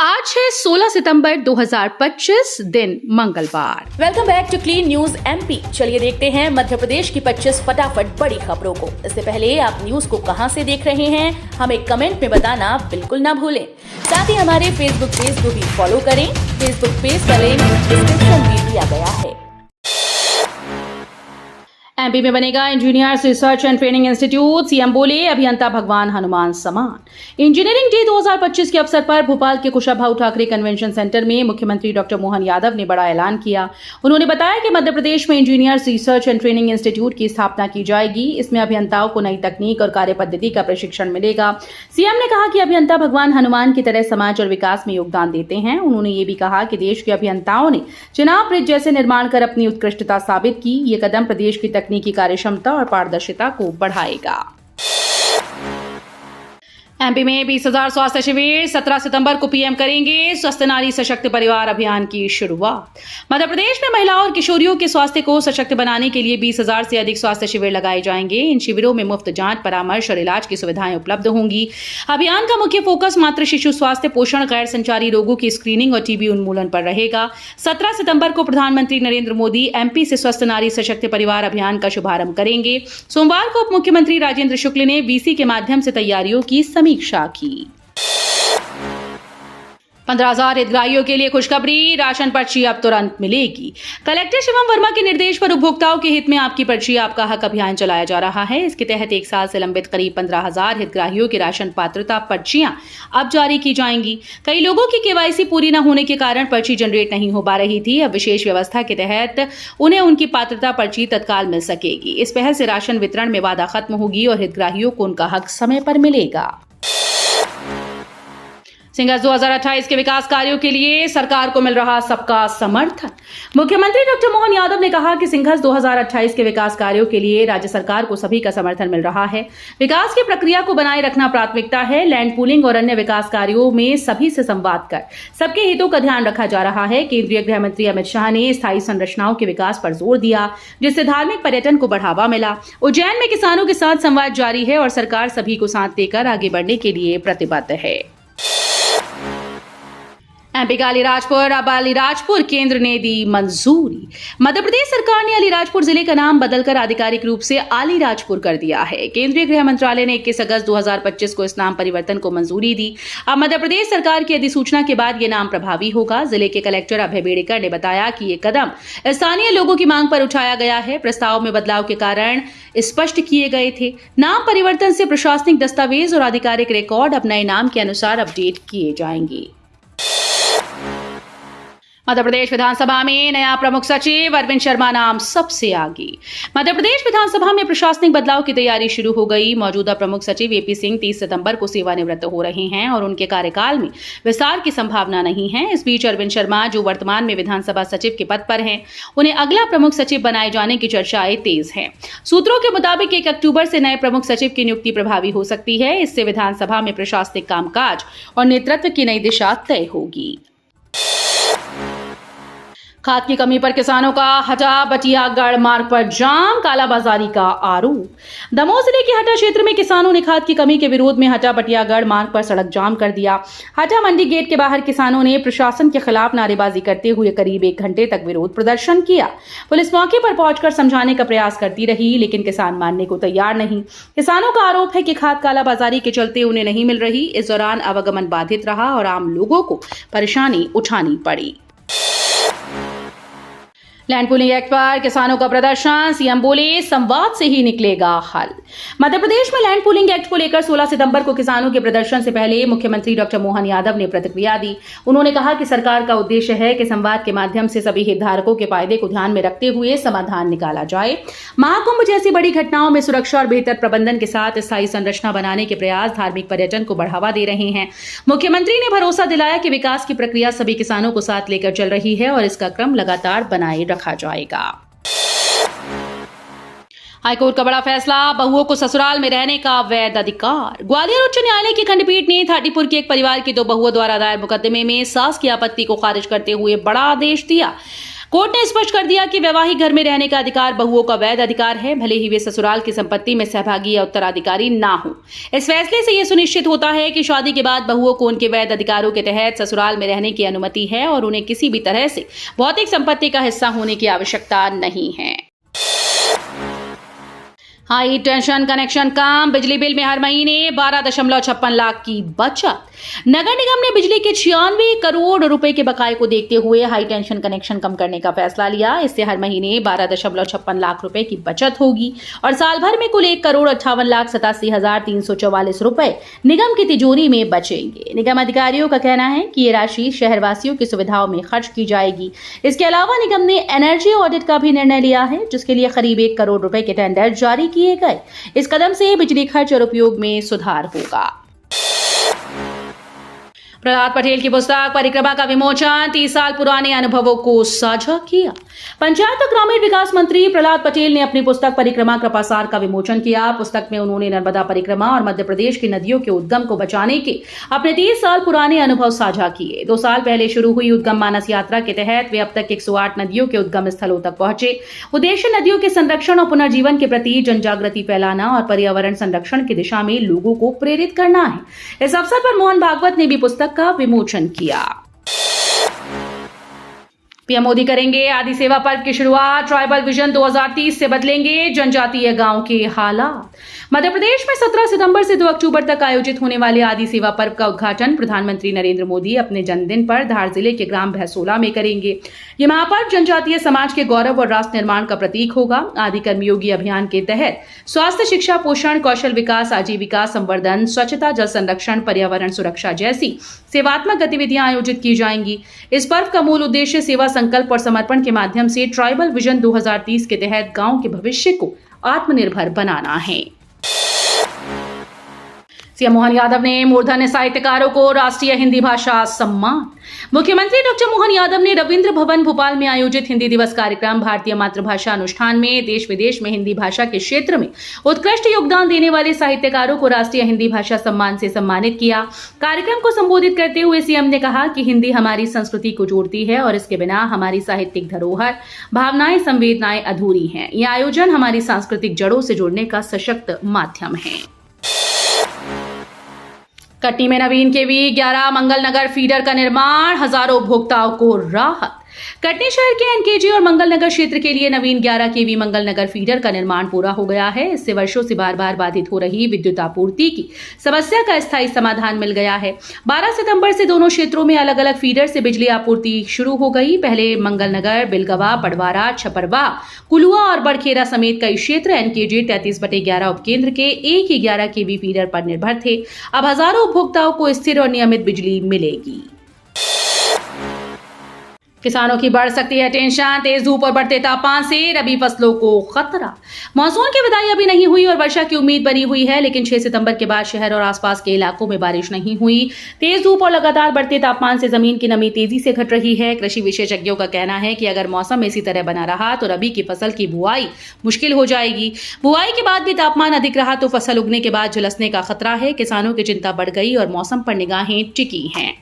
आज है 16 सितंबर 2025 दिन मंगलवार। Welcome back to clean news MP. चलिए देखते हैं मध्य प्रदेश की 25 फटाफट बड़ी खबरों को। इससे पहले आप न्यूज को कहां से देख रहे हैं हमें कमेंट में बताना बिल्कुल ना भूलें। साथ ही हमारे फेसबुक पेज को भी फॉलो करें। फेसबुक पेज का लिंक डिस्क्रिप्शन में दिया गया है। एमपी में बनेगा engineers research and training institute. CM बोले अभियंता भगवान हनुमान समान। इंजीनियरिंग डे 2025 के अवसर पर भोपाल के कुशाभाऊ ठाकरे कन्वेंशन सेंटर में मुख्यमंत्री डॉक्टर मोहन यादव ने बड़ा ऐलान किया। उन्होंने बताया कि मध्य प्रदेश में engineers research and training institute की स्थापना की जाएगी। इसमें अभियंताओं को नई तकनीक और कार्य पद्धति का प्रशिक्षण मिलेगा। सीएम ने कहा कि अभियंता भगवान हनुमान की तरह समाज और विकास में योगदान देते हैं। उन्होंने ये भी कहा कि देश के अभियंताओं ने चिनाब ब्रिज जैसे निर्माण कर अपनी उत्कृष्टता साबित की। ये कदम प्रदेश की तकनीकी कार्यक्षमता और पारदर्शिता को बढ़ाएगा। एमपी में 20,000 स्वास्थ्य शिविर 17 सितंबर को पीएम करेंगे स्वस्थ नारी सशक्त परिवार अभियान की शुरुआत। मध्य प्रदेश में महिलाओं और किशोरियों के स्वास्थ्य को सशक्त बनाने के लिए 20,000 से अधिक स्वास्थ्य शिविर लगाए जाएंगे। इन शिविरों में मुफ्त जांच, परामर्श और इलाज की सुविधाएं उपलब्ध होंगी। अभियान का मुख्य फोकस मातृ शिशु स्वास्थ्य, पोषण, गैर संचारी रोगों की स्क्रीनिंग और टीबी उन्मूलन पर रहेगा। 17 सितंबर को प्रधानमंत्री नरेंद्र मोदी एमपी से स्वस्थ नारी सशक्त परिवार अभियान का शुभारंभ करेंगे। सोमवार को उप मुख्यमंत्री राजेंद्र शुक्ल ने वीसी के माध्यम से तैयारियों की समीक्षा की। 15,000 हितग्राहियों के लिए खुशखबरी, राशन पर्ची अब तुरंत मिलेगी। कलेक्टर शिवम वर्मा के निर्देश पर उपभोक्ताओं के हित में आपकी पर्ची आपका हक अभियान चलाया जा रहा है। इसके तहत 1 साल से लंबित करीब 15,000 हितग्राहियों की राशन पात्रता पर्चियां अब जारी की जाएंगी। कई लोगों की केवाईसी पूरी न होने के कारण पर्ची जनरेट नहीं हो पा रही थी। अब विशेष व्यवस्था के तहत उन्हें उनकी पात्रता पर्ची तत्काल मिल सकेगी। इस पहल से राशन वितरण में बाधा खत्म होगी और हितग्राहियों को उनका हक समय पर मिलेगा। सिंघस 2028 के विकास कार्यों के लिए सरकार को मिल रहा सबका समर्थन। मुख्यमंत्री डॉक्टर मोहन यादव ने कहा कि सिंघस 2028 के विकास कार्यों के लिए राज्य सरकार को सभी का समर्थन मिल रहा है। विकास की प्रक्रिया को बनाए रखना प्राथमिकता है। लैंड पूलिंग और अन्य विकास कार्यों में सभी से संवाद कर सबके हितों का ध्यान रखा जा रहा है। केंद्रीय गृह मंत्री अमित शाह ने स्थायी संरचनाओं के विकास पर जोर दिया, जिससे धार्मिक पर्यटन को बढ़ावा मिला। उज्जैन में किसानों के साथ संवाद जारी है और सरकार सभी को साथ लेकर आगे बढ़ने के लिए प्रतिबद्ध है। एमपी का अलीराजपुर, अब अलीराजपुर केंद्र ने दी मंजूरी। मध्य प्रदेश सरकार ने अलीराजपुर जिले का नाम बदलकर आधिकारिक रूप से अलीराजपुर कर दिया है। केंद्रीय गृह मंत्रालय ने 21 अगस्त 2025 को इस नाम परिवर्तन को मंजूरी दी। अब मध्य प्रदेश सरकार की अधिसूचना के बाद ये नाम प्रभावी होगा। जिले के कलेक्टर अभय बेड़ेकर ने बताया कि ये कदम स्थानीय लोगों की मांग पर उठाया गया है। प्रस्ताव में बदलाव के कारण स्पष्ट किए गए थे। नाम परिवर्तन से प्रशासनिक दस्तावेज और आधिकारिक रिकॉर्ड अब नए नाम के अनुसार अपडेट किए जाएंगे। मध्य प्रदेश विधानसभा में नया प्रमुख सचिव अरविंद शर्मा नाम सबसे आगे। मध्य प्रदेश विधानसभा में प्रशासनिक बदलाव की तैयारी शुरू हो गई। मौजूदा प्रमुख सचिव एपी सिंह 30 सितंबर को सेवानिवृत्त हो रहे हैं और उनके कार्यकाल में विस्तार की संभावना नहीं है। इस बीच अरविंद शर्मा, जो वर्तमान में विधानसभा सचिव के पद पर हैं, उन्हें अगला प्रमुख सचिव बनाए जाने की चर्चाएं तेज हैं। सूत्रों के मुताबिक 1 अक्टूबर से नए प्रमुख सचिव की नियुक्ति प्रभावी हो सकती है। इससे विधानसभा में प्रशासनिक कामकाज और नेतृत्व की नई दिशा तय होगी। खाद की कमी पर किसानों का हटा बटियागढ़ मार्ग पर जाम, कालाबाजारी का आरोप। दमोह जिले के हटा क्षेत्र में किसानों ने खाद की कमी के विरोध में हटा बटियागढ़ मार्ग पर सड़क जाम कर दिया। हटा मंडी गेट के बाहर किसानों ने प्रशासन के खिलाफ नारेबाजी करते हुए करीब 1 घंटे तक विरोध प्रदर्शन किया। पुलिस मौके पर पहुंचकर समझाने का प्रयास करती रही, लेकिन किसान मानने को तैयार नहीं। किसानों का आरोप है कि खाद कालाबाजारी के चलते उन्हें नहीं मिल रही। इस दौरान आवागमन बाधित रहा और आम लोगों को परेशानी उठानी पड़ी। लैंड पूलिंग एक्ट पर किसानों का प्रदर्शन, सीएम बोले संवाद से ही निकलेगा हल। मध्य प्रदेश में लैंड पूलिंग एक्ट को लेकर 16 सितंबर को किसानों के प्रदर्शन से पहले मुख्यमंत्री डॉक्टर मोहन यादव ने प्रतिक्रिया दी। उन्होंने कहा कि सरकार का उद्देश्य है कि संवाद के माध्यम से सभी हितधारकों के फायदे को ध्यान में रखते हुए समाधान निकाला जाए। महाकुंभ जैसी बड़ी घटनाओं में सुरक्षा और बेहतर प्रबंधन के साथ स्थायी संरचना बनाने के प्रयास धार्मिक पर्यटन को बढ़ावा दे रहे हैं। मुख्यमंत्री ने भरोसा दिलाया कि विकास की प्रक्रिया सभी किसानों को साथ लेकर चल रही है और इसका क्रम लगातार बनाए रखा जाएगा। हाईकोर्ट का बड़ा फैसला, बहुओं को ससुराल में रहने का वैध अधिकार। ग्वालियर उच्च न्यायालय की खंडपीठ ने थाटीपुर के एक परिवार की 2 बहुओं द्वारा दायर मुकदमे में सास की आपत्ति को खारिज करते हुए बड़ा आदेश दिया। कोर्ट ने स्पष्ट कर दिया कि वैवाहिक घर में रहने का अधिकार बहुओं का वैध अधिकार है, भले ही वे ससुराल की संपत्ति में सहभागी या उत्तराधिकारी ना हो। इस फैसले से यह सुनिश्चित होता है कि शादी के बाद बहुओं को उनके वैध अधिकारों के तहत ससुराल में रहने की अनुमति है और उन्हें किसी भी तरह से भौतिक संपत्ति का हिस्सा होने की आवश्यकता नहीं है। हाई टेंशन कनेक्शन कम, बिजली बिल में हर महीने 12.56 लाख की बचत। नगर निगम ने बिजली के 96 करोड़ रुपए के बकाये को देखते हुए हाई टेंशन कनेक्शन कम करने का फैसला लिया। इससे हर महीने 12.56 लाख रुपए की बचत होगी और साल भर में कुल 1,58,87,344 रुपए निगम की तिजोरी में बचेंगे। निगम अधिकारियों का कहना है कि ये राशि शहरवासियों की सुविधाओं में खर्च की जाएगी। इसके अलावा निगम ने एनर्जी ऑडिट का भी निर्णय लिया है, जिसके लिए करीब 1 करोड़ रुपए के टेंडर जारी किए गए। इस कदम से बिजली खर्च और उपयोग में सुधार होगा। प्रहलाद पटेल की पुस्तक परिक्रमा का विमोचन, 30 साल पुराने अनुभवों को साझा किया। पंचायत और ग्रामीण विकास मंत्री प्रहलाद पटेल ने अपनी पुस्तक परिक्रमा कृपासार का विमोचन किया। पुस्तक में उन्होंने नर्मदा परिक्रमा और मध्य प्रदेश की नदियों के उद्गम को बचाने के अपने 30 साल पुराने अनुभव साझा किए। 2 साल पहले शुरू हुई उद्गम मानस यात्रा के तहत वे अब तक 108 नदियों के उद्गम स्थलों तक पहुंचे। उद्देश्य नदियों के संरक्षण और पुनर्जीवन के प्रति जनजागृति फैलाना और पर्यावरण संरक्षण की दिशा में लोगों को प्रेरित करना है। इस अवसर पर मोहन भागवत ने भी पुस्तक का विमोचन किया। पीएम मोदी करेंगे आदि सेवा पर्व की शुरुआत, ट्राइबल विजन 2030 से बदलेंगे जनजातीय गांव के हालात। मध्य प्रदेश में 17 सितंबर से 2 अक्टूबर तक आयोजित होने वाले आदि सेवा पर्व का उद्घाटन प्रधानमंत्री नरेंद्र मोदी अपने जन्मदिन पर धार जिले के ग्राम भैसोला में करेंगे। ये महापर्व जनजातीय समाज के गौरव और राष्ट्र निर्माण का प्रतीक होगा। आदि कर्मयोगी अभियान के तहत स्वास्थ्य, शिक्षा, पोषण, कौशल विकास, आजीविका, संवर्धन, स्वच्छता, जल संरक्षण, पर्यावरण सुरक्षा जैसी सेवात्मक गतिविधियां आयोजित की जाएंगी। इस पर्व का मूल उद्देश्य सेवा, संकल्प और समर्पण के माध्यम से ट्राइबल विजन 2030 के तहत गांव के भविष्य को आत्मनिर्भर बनाना है। सीएम मोहन यादव ने मूर्धन्य साहित्यकारों को राष्ट्रीय हिंदी भाषा सम्मान। मुख्यमंत्री डॉक्टर मोहन यादव ने रविंद्र भवन भोपाल में आयोजित हिंदी दिवस कार्यक्रम भारतीय मातृभाषा अनुष्ठान में देश विदेश में हिंदी भाषा के क्षेत्र में उत्कृष्ट योगदान देने वाले साहित्यकारों को राष्ट्रीय हिंदी भाषा सम्मान से सम्मानित किया। कार्यक्रम को संबोधित करते हुए सीएम ने कहा कि हिंदी हमारी संस्कृति को जोड़ती है और इसके बिना हमारी साहित्यिक धरोहर, भावनाएं, संवेदनाएं अधूरी हैं। यह आयोजन हमारी सांस्कृतिक जड़ों से जुड़ने का सशक्त माध्यम है। कटनी में नवीन केवी 11 मंगल नगर फीडर का निर्माण, हजारों उपभोक्ताओं को राहत। कटनी शहर के एनकेजी और मंगल नगर क्षेत्र के लिए नवीन 11 केवी मंगल नगर फीडर का निर्माण पूरा हो गया है। इससे वर्षों से बार बार बाधित हो रही विद्युत आपूर्ति की समस्या का स्थायी समाधान मिल गया है। 12 सितंबर से दोनों क्षेत्रों में अलग अलग फीडर से बिजली आपूर्ति शुरू हो गई। पहले मंगल नगर, बिलगवा, पडवारा, छपरवा, कुलुआ और बड़खेरा समेत कई क्षेत्र एनकेजी 33/11 उपकेंद्र के एक ही 11 केवी फीडर पर निर्भर थे। अब हजारों उपभोक्ताओं को स्थिर और नियमित बिजली मिलेगी। किसानों की बढ़ सकती है टेंशन, तेज धूप और बढ़ते तापमान से रबी फसलों को खतरा। मानसून की विदाई अभी नहीं हुई और वर्षा की उम्मीद बनी हुई है, लेकिन 6 सितंबर के बाद शहर और आसपास के इलाकों में बारिश नहीं हुई। तेज धूप और लगातार बढ़ते तापमान से जमीन की नमी तेजी से घट रही है। कृषि विशेषज्ञों का कहना है कि अगर मौसम इसी तरह बना रहा तो रबी की फसल की बुआई मुश्किल हो जाएगी। बुआई के बाद भी तापमान अधिक रहा तो फसल उगने के बाद झुलसने का खतरा है। किसानों की चिंता बढ़ गई और मौसम पर निगाहें टिकी हैं।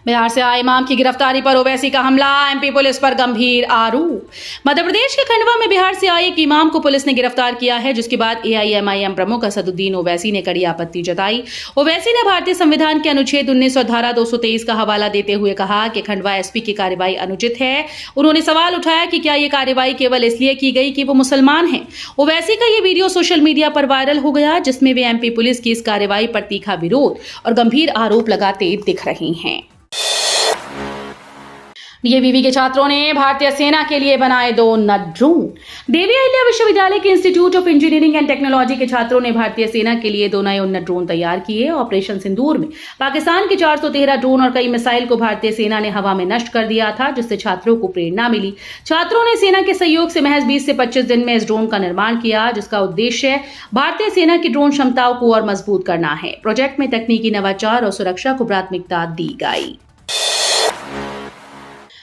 बिहार से आए इमाम की गिरफ्तारी पर ओवैसी का हमला, एमपी पुलिस पर गंभीर आरोप। मध्य प्रदेश के खंडवा में बिहार से आए एक इमाम को पुलिस ने गिरफ्तार किया है, जिसके बाद एआईएमआईएम प्रमुख असदुद्दीन ओवैसी ने कड़ी आपत्ति जताई। ओवैसी ने भारतीय संविधान के अनुच्छेद 19 और धारा 223 का हवाला देते हुए कहा कि खंडवा एसपी की कार्रवाई अनुचित है। उन्होंने सवाल उठाया कि क्या ये कार्रवाई केवल इसलिए की गई कि वो मुसलमान हैं। ओवैसी का ये वीडियो सोशल मीडिया पर वायरल हो गया, जिसमें वे एमपी पुलिस की इस कार्रवाई पर तीखा विरोध और गंभीर आरोप लगाते दिख रही हैं। डीएवीवी के छात्रों ने भारतीय सेना के लिए बनाए 2 नट ड्रोन। देवी अहिल्या विश्वविद्यालय के institute of engineering and technology के छात्रों ने भारतीय सेना के लिए 2 नए उन्नत ड्रोन तैयार किए। ऑपरेशन सिंदूर में पाकिस्तान के 413 ड्रोन और कई मिसाइल को भारतीय सेना ने हवा में नष्ट कर दिया था, जिससे छात्रों को प्रेरणा मिली। छात्रों ने सेना के सहयोग से महज 20 से 25 दिन में इस ड्रोन का निर्माण किया, जिसका उद्देश्य भारतीय सेना की ड्रोन क्षमताओं को और मजबूत करना है। प्रोजेक्ट में तकनीकी नवाचार और सुरक्षा को प्राथमिकता दी गई।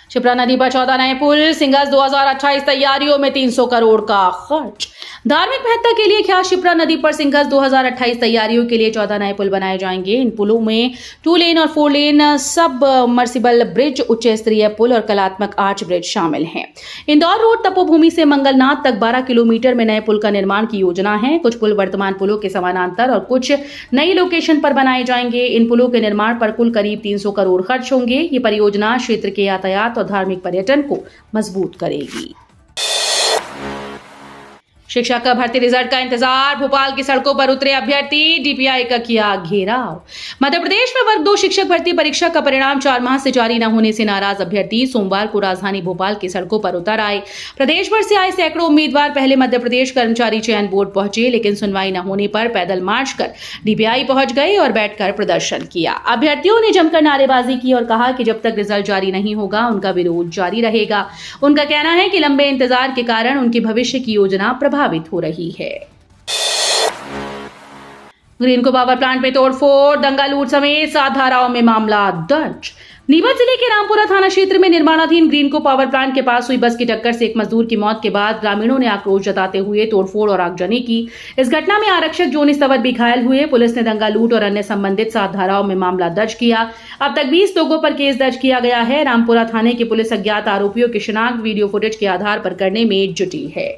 क्षिप्रा नदी पर 14 नए पुल, सिंगस 2028 तैयारियों में 300 करोड़ का खर्च। धार्मिक महत्ता के लिए ख्यास शिप्रा नदी पर सिंघस 2028 तैयारियों के लिए 14 नए पुल बनाए जाएंगे। इन पुलों में 2 लेन और 4 लेन सबमर्सिबल ब्रिज, उच्च स्तरीय पुल और कलात्मक आर्च ब्रिज शामिल हैं। इंदौर रोड तपोभूमि से मंगलनाथ तक 12 किलोमीटर में नए पुल का निर्माण की योजना है। कुछ पुल वर्तमान पुलों के समानांतर और कुछ नई लोकेशन पर बनाए जाएंगे। इन पुलों के निर्माण पर कुल करीब 300 करोड़ खर्च होंगे। ये परियोजना क्षेत्र के यातायात और धार्मिक पर्यटन को मजबूत करेगी। शिक्षक का भर्ती रिजल्ट का इंतजार, भोपाल की सड़कों पर उतरे अभ्यर्थी, डीपीआई का किया घेराव। मध्य प्रदेश में वर्ग 2 शिक्षक भर्ती परीक्षा का परिणाम 4 माह से जारी न होने से नाराज अभ्यर्थी सोमवार को राजधानी भोपाल की सड़कों पर उतर आए। प्रदेश भर से आए सैकड़ों उम्मीदवार पहले मध्य प्रदेश कर्मचारी चयन बोर्ड पहुंचे, लेकिन सुनवाई न होने पर पैदल मार्च कर डीपीआई पहुंच गए और बैठकर प्रदर्शन किया। अभ्यर्थियों ने जमकर नारेबाजी की और कहा कि जब तक रिजल्ट जारी नहीं होगा उनका विरोध जारी रहेगा। उनका कहना है कि लंबे इंतजार के कारण उनके भविष्य की योजना प्रभावित हो रही है। ग्रीनको पावर प्लांट में तोड़फोड़, दंगा लूट समेत 7 धाराओं में मामला दर्ज। नीमच जिले के रामपुरा थाना क्षेत्र में निर्माणाधीन ग्रीनको पावर प्लांट के पास हुई बस की टक्कर से एक मजदूर की मौत के बाद ग्रामीणों ने आक्रोश जताते हुए तोड़फोड़ और आगजनी की। इस घटना में आरक्षक जोनी सवद भी घायल हुए। पुलिस ने दंगा लूट और अन्य संबंधित 7 धाराओं में मामला दर्ज किया। अब तक 20 लोगों पर केस दर्ज किया गया है। रामपुरा थाने की पुलिस अज्ञात आरोपियों की शिनाख्त वीडियो फुटेज के आधार पर करने में जुटी है।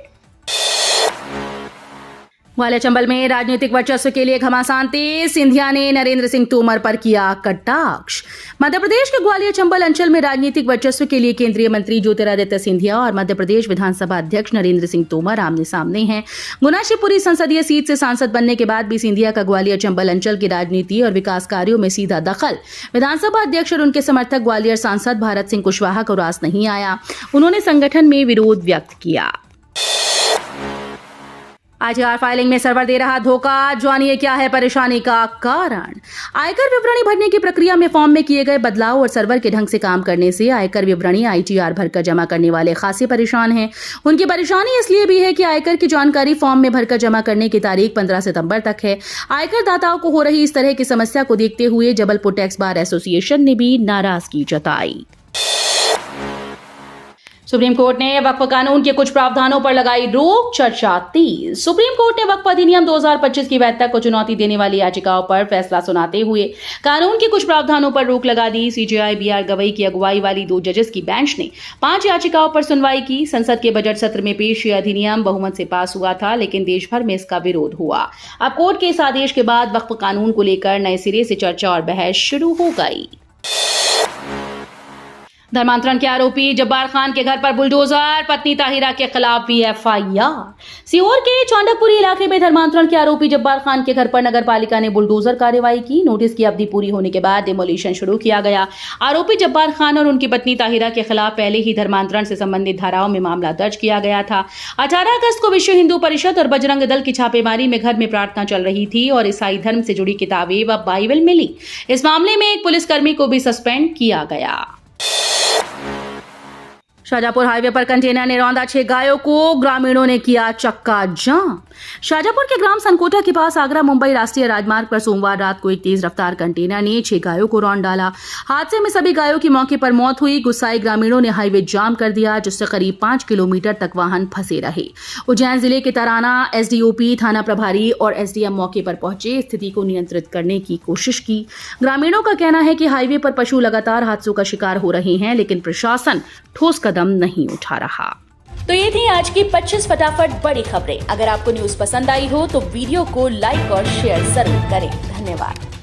ग्वालियर चंबल में राजनीतिक वर्चस्व के लिए घमासान तेज, सिंधिया ने नरेंद्र सिंह तोमर पर किया कटाक्ष। मध्य प्रदेश के ग्वालियर चंबल अंचल में राजनीतिक वर्चस्व के लिए केंद्रीय मंत्री ज्योतिरादित्य सिंधिया और मध्य प्रदेश विधानसभा अध्यक्ष नरेंद्र सिंह तोमर आमने सामने हैं। गुना शिवपुरी संसदीय सीट से सांसद बनने के बाद भी सिंधिया का ग्वालियर चंबल अंचल की राजनीति और विकास कार्यों में सीधा दखल विधानसभा अध्यक्ष और उनके समर्थक ग्वालियर सांसद भारत सिंह कुशवाहा को रास नहीं आया। उन्होंने संगठन में विरोध व्यक्त किया। आईटीआर फाइलिंग में सर्वर दे रहा धोखा, जानिए क्या है परेशानी का कारण। आयकर विवरणी भरने की प्रक्रिया में फॉर्म में किए गए बदलाव और सर्वर के ढंग से काम करने से आयकर विवरणी आईटीआर भरकर जमा करने वाले खासे परेशान हैं। उनकी परेशानी इसलिए भी है कि आयकर की जानकारी फॉर्म में भरकर जमा करने की तारीख 15 सितंबर तक है। आयकर दाताओं को हो रही इस तरह की समस्या को देखते हुए जबलपुर टैक्स बार एसोसिएशन ने भी नाराजगी जताई। सुप्रीम कोर्ट ने वक्फ कानून के कुछ प्रावधानों पर लगाई रोक, चर्चा तेज। सुप्रीम कोर्ट ने वक्फ अधिनियम 2025 की वैधता को चुनौती देने वाली याचिकाओं पर फैसला सुनाते हुए कानून के कुछ प्रावधानों पर रोक लगा दी। सीजेआई बीआर गवई की अगुवाई वाली 2 जजेस की बेंच ने 5 याचिकाओं पर सुनवाई की। संसद के बजट सत्र में पेश यह अधिनियम बहुमत से पास हुआ था, लेकिन देश भर में इसका विरोध हुआ। अब कोर्ट के इस आदेश के बाद वक्फ कानून को लेकर नए सिरे से चर्चा और बहस शुरू हो गई। धर्मांतरण के आरोपी जब्बार खान के घर पर बुलडोजर, पत्नी ताहिरा के खिलाफ भी एफआईआर। सीहोर के चांडकपुरी इलाके में धर्मांतरण के आरोपी जब्बार खान के घर पर नगर पालिका ने बुलडोजर कार्रवाई की। नोटिस की अवधि पूरी होने के बाद डिमोलिशन शुरू किया गया। आरोपी जब्बार खान और उनकी पत्नी ताहिरा के खिलाफ पहले ही धर्मांतरण से संबंधित धाराओं में मामला दर्ज किया गया था। 18 अगस्त को विश्व हिंदू परिषद और बजरंग दल की छापेमारी में घर में प्रार्थना चल रही थी और ईसाई धर्म से जुड़ी किताबें व बाइबल मिली। इस मामले में एक पुलिसकर्मी को भी सस्पेंड किया गया। शाहजहांपुर हाईवे पर कंटेनर ने रौंदा 6 गायों को, ग्रामीणों ने किया चक्का जाम। शाहजहांपुर के ग्राम सनकोटा के पास आगरा मुंबई राष्ट्रीय राजमार्ग पर सोमवार रात को एक तेज रफ्तार कंटेनर ने 6 गायों को रौंद डाला। हादसे में सभी गायों की मौके पर मौत हुई। गुस्साए ग्रामीणों ने हाईवे जाम कर दिया, जिससे करीब 5 किलोमीटर तक वाहन फंसे रहे। उज्जैन जिले के तराना एसडीओपी, थाना प्रभारी और एसडीएम मौके पर पहुंचे, स्थिति को नियंत्रित करने की कोशिश की। ग्रामीणों का कहना है कि हाईवे पर पशु लगातार हादसों का शिकार हो रहे हैं, लेकिन प्रशासन ठोस कदम नहीं उठा रहा। तो ये थी आज की 25 फटाफट बड़ी खबरें। अगर आपको न्यूज पसंद आई हो तो वीडियो को लाइक और शेयर जरूर करें। धन्यवाद।